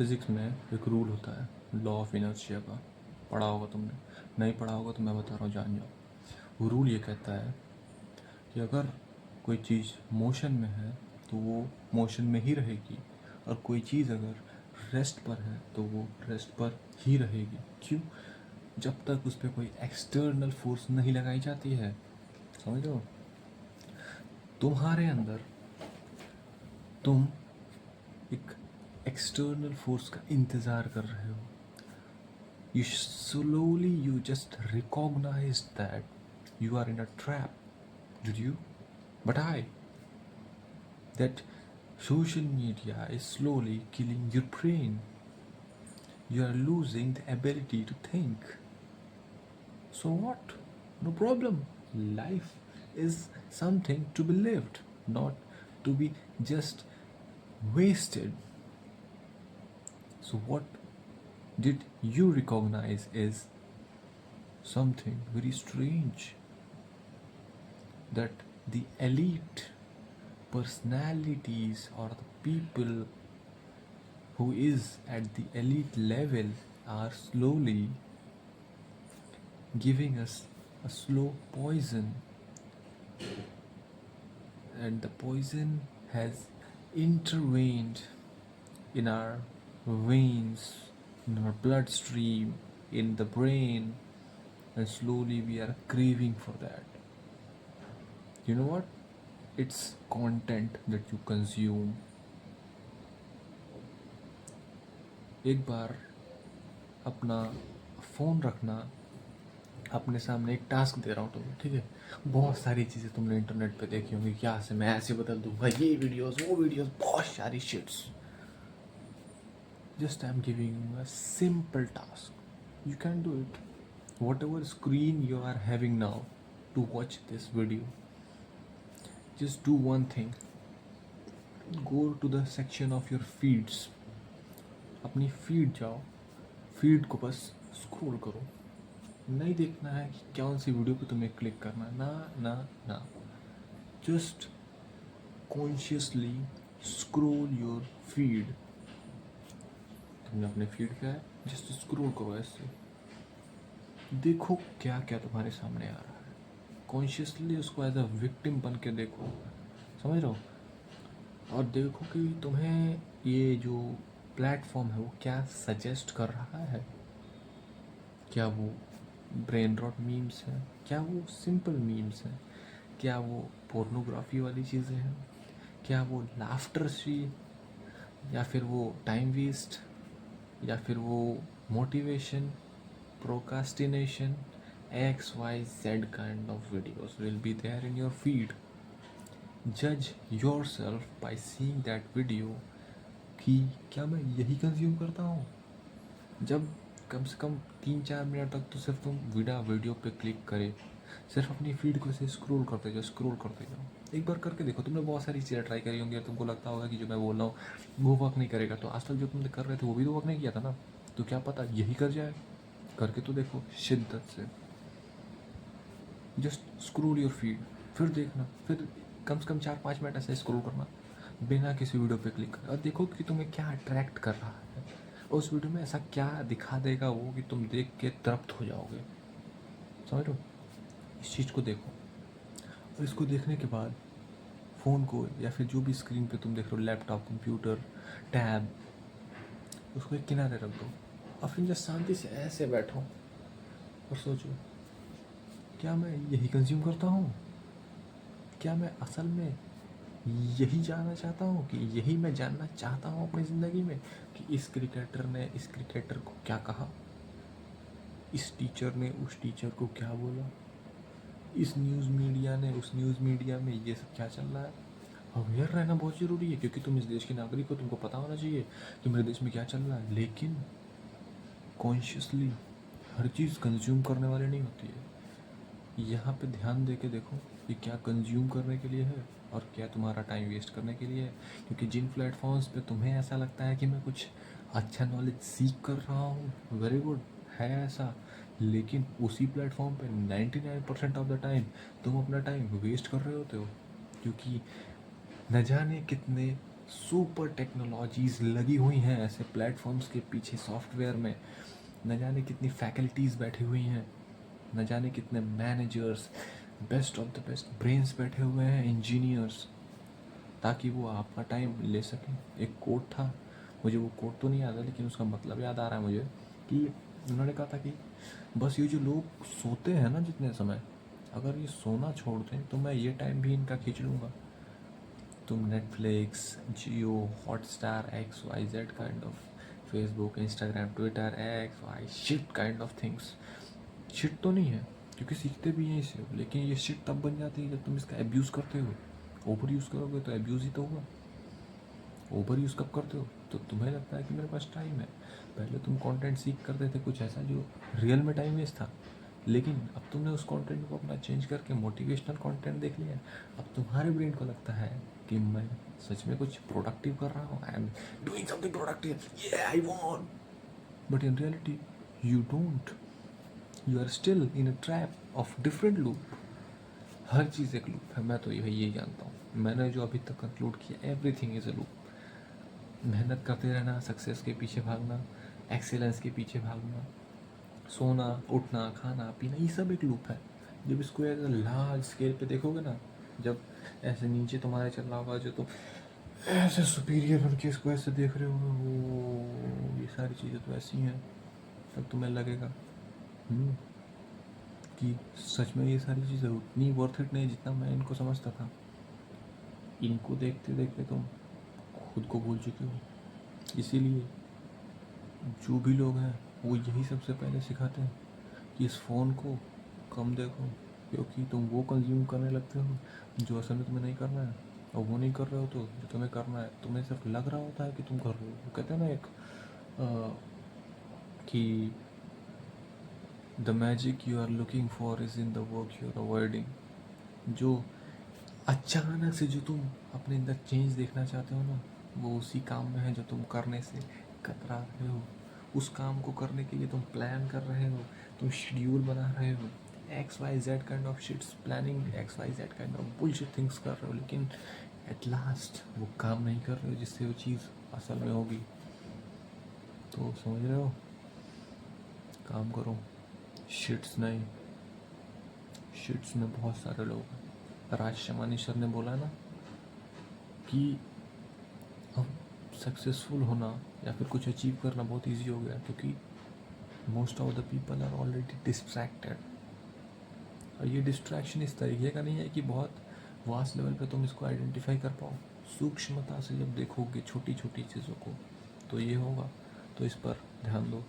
Physics में एक rule होता है लॉ ऑफ इनर्शिया का। पढ़ा होगा तुमने, नहीं पढ़ा होगा तो मैं बता रहा हूँ, जान जाओ। वो रूल ये कहता है कि अगर कोई चीज़ मोशन में है तो वो मोशन में ही रहेगी, और कोई चीज़ अगर रेस्ट पर है तो वो रेस्ट पर ही रहेगी। क्यों? जब तक उस पर कोई एक्सटर्नल फोर्स नहीं लगाई जाती है। समझ लो, तुम्हारे अंदर तुम एक एक्सटर्नल फोर्स का इंतज़ार कर रहे हो। You slowly, you just recognize that you are in a trap. Did you? But that social media is slowly killing your brain. You are losing the ability to think. So what? No problem. Life is something to be lived, not to be just wasted. So what did you recognize is something very strange, that the elite personalities or the people who is at the elite level are slowly giving us a slow poison, and the poison has intervened in our veins, in our bloodstream, in the brain, and slowly we are craving for that. You know what? It's content that you consume. एक बार अपना phone रखना, अपने सामने एक task दे रहा हूँ तुम्हें, ठीक है? बहुत सारी चीज़ें तुमने इंटरनेट पे देखी होंगी, क्या से मैं ऐसे बदल दूंगा, ये वीडियोस वो वीडियोस, बहुत सारी shits. Just I am giving you a simple task, you can do it. Whatever screen you are having now to watch this video, just do one thing, go to the section of your feeds. अपनी feed जाओ, feed को बस scroll करो। नहीं देखना है कि कौन सी वीडियो पे तुम्हें क्लिक करना है, ना ना ना। Just consciously scroll your feed. तुमने अपने फीड क्या है, जस्ट स्क्रॉल करो ऐसे, देखो क्या क्या तुम्हारे सामने आ रहा है। कॉन्शियसली उसको एज अ विक्टिम बन के देखो, समझ रहे हो? और देखो कि तुम्हें ये जो प्लेटफॉर्म है वो क्या सजेस्ट कर रहा है। क्या वो ब्रेन रॉट मीम्स हैं, क्या वो सिंपल मीम्स हैं, क्या वो पोर्नोग्राफी वाली चीज़ें हैं, क्या वो लाफ्टर सी, या फिर वो टाइम वेस्ट, या फिर वो motivation, procrastination, XYZ kind of videos will be there in your feed. Judge yourself by seeing that video कि क्या मैं यही कंज्यूम करता हूँ। जब कम से कम 3-4 मिनट तक तो सिर्फ तुम वीडियो पे क्लिक करे, सिर्फ अपनी फीड को ऐसे स्क्रॉल करते जाओ, स्क्रॉल करते जाओ। एक बार करके देखो। तुमने बहुत सारी चीज़ें ट्राई करी होंगी और तुमको लगता होगा कि जो मैं बोल रहा हूँ वो वर्क नहीं करेगा, तो आज तक जो तुम कर रहे थे वो भी तो वर्क नहीं किया था ना, तो क्या पता यही कर जाए। करके तो देखो शिद्दत से, जस्ट स्क्रॉल योर फीड, फिर देखना, फिर कम से कम 4-5 मिनट ऐसे स्क्रॉल करना बिना किसी वीडियो पे क्लिक कर, और देखो कि तुम्हें क्या अट्रैक्ट कर रहा है। उस वीडियो में ऐसा क्या दिखा देगा वो कि तुम देख के तृप्त हो जाओगे। समझ लो, इस चीज़ को देखो, और इसको देखने के बाद फ़ोन को या फिर जो भी स्क्रीन पे तुम देख रहे हो, लैपटॉप, कंप्यूटर, टैब, उसको एक किनारे रख दो, और फिर जब शांति से ऐसे बैठो और सोचो, क्या मैं यही कंज्यूम करता हूँ? क्या मैं असल में यही जानना चाहता हूँ, कि यही मैं जानना चाहता हूँ अपनी ज़िंदगी में, कि इस क्रिकेटर ने इस क्रिकेटर को क्या कहा, इस टीचर ने उस टीचर को क्या बोला, इस न्यूज़ मीडिया ने उस न्यूज़ मीडिया में ये सब क्या चल रहा है। अवेयर रहना बहुत ज़रूरी है, क्योंकि तुम इस देश के नागरिक हो, तुमको पता होना चाहिए कि मेरे देश में क्या चल रहा है। लेकिन कॉन्शियसली हर चीज़ कंज्यूम करने वाली नहीं होती है। यहाँ पे ध्यान दे के देखो कि क्या कंज्यूम करने के लिए है और क्या तुम्हारा टाइम वेस्ट करने के लिए है। क्योंकि जिन प्लेटफॉर्म्स पे तुम्हें ऐसा लगता है कि मैं कुछ अच्छा नॉलेज सीख कर रहा हूँ, वेरी गुड, है ऐसा, लेकिन उसी प्लेटफॉर्म पे 99% ऑफ द टाइम तुम अपना टाइम वेस्ट कर रहे होते हो, क्योंकि न जाने कितने सुपर टेक्नोलॉजीज़ लगी हुई हैं ऐसे प्लेटफॉर्म्स के पीछे, सॉफ्टवेयर में न जाने कितनी फैकल्टीज़ बैठी हुई हैं, न जाने कितने managers, best of the best brains बैठे हुए हैं, इंजीनियर्स, ताकि वो आपका टाइम ले सकें। एक कोट था, मुझे वो कोट तो नहीं याद है लेकिन उसका मतलब याद आ रहा है मुझे, कि उन्होंने कहा था कि बस ये जो लोग सोते हैं ना जितने समय, अगर ये सोना छोड़ दें तो मैं ये टाइम भी इनका खींच लूँगा। तुम Netflix, Jio, Hotstar, X Y Z kind of, Facebook, Instagram, Twitter, X Y shit kind of things. Shit तो नहीं है क्योंकि सीखते भी यहीं से हो, लेकिन ये शिट तब बन जाती है जब तुम इसका एब्यूज़ करते हो। ओवर यूज़ करोगे तो एब्यूज़ ही तो होगा। ओवर यूज़ कब करते हो? तो तुम्हें लगता है कि मेरे पास टाइम है। पहले तुम कंटेंट सीख करते थे कुछ ऐसा जो रियल में टाइम वेस्ट था, लेकिन अब तुमने उस कंटेंट को अपना चेंज करके मोटिवेशनल कंटेंट देख लिया। अब तुम्हारे ब्रेन को लगता है कि मैं सच में कुछ प्रोडक्टिव कर रहा हूँ, I am doing something productive, ये I want, but in reality you don't, you are still in a trap of different loop. हर चीज़ एक लूप है, मैं तो यही जानता हूँ। मैंने जो अभी तक कंक्लूड किया, एवरीथिंग इज़ अ लूप। मेहनत करते रहना, सक्सेस के पीछे भागना, एक्सेलेंस के पीछे भागना, सोना, उठना, खाना पीना, ये सब एक लूप है। जब इसको एज लार्ज स्केल पे देखोगे ना, जब ऐसे नीचे तुम्हारे चल रहा होगा जो तुम ऐसे सुपीरियर बन के इसको ऐसे देख रहे हो, ये सारी चीज़ें तो ऐसी हैं, तब तुम्हें लगेगा कि सच में ये सारी चीज़ें उतनी वर्थ इट नहीं जितना मैं इनको समझता था। इनको देखते देखते तुम खुद को भूल चुके हो। इसीलिए जो भी लोग हैं वो यही सबसे पहले सिखाते हैं कि इस फ़ोन को कम देखो, क्योंकि तुम वो कंज्यूम करने लगते हो जो असल में तुम्हें नहीं करना है, और वो नहीं कर रहे हो तो जो तुम्हें करना है तुम्हें सिर्फ लग रहा होता है कि तुम कर रहे हो। वो कहते हैं ना एक कि the magic you are looking for is in the work you are avoiding. जो अचानक से जो तुम अपने अंदर चेंज देखना चाहते हो ना, वो उसी काम में है जो तुम करने से कतरा रहे हो। उस काम को करने के लिए तुम प्लान कर रहे हो, तुम शेड्यूल बना रहे हो, X Y Z kind of shits planning, X Y Z kind of bullshit things कर रहे हो, लेकिन एट लास्ट वो काम नहीं कर रहे हो जिससे वो चीज़ असल में होगी। तो समझ रहे हो, काम करो, शिट्स नहीं। शिट्स में बहुत सारे लोग हैं। राज शमानी सर ने बोला ना कि अब सक्सेसफुल होना या फिर कुछ अचीव करना बहुत इजी हो गया, क्योंकि most of the people are already distracted. और ये डिस्ट्रैक्शन इस तरीके का नहीं है कि बहुत वास्ट लेवल पे तुम इसको आइडेंटिफाई कर पाओ। सूक्ष्मता से जब देखोगे छोटी छोटी चीज़ों को तो ये होगा। तो इस पर ध्यान दो।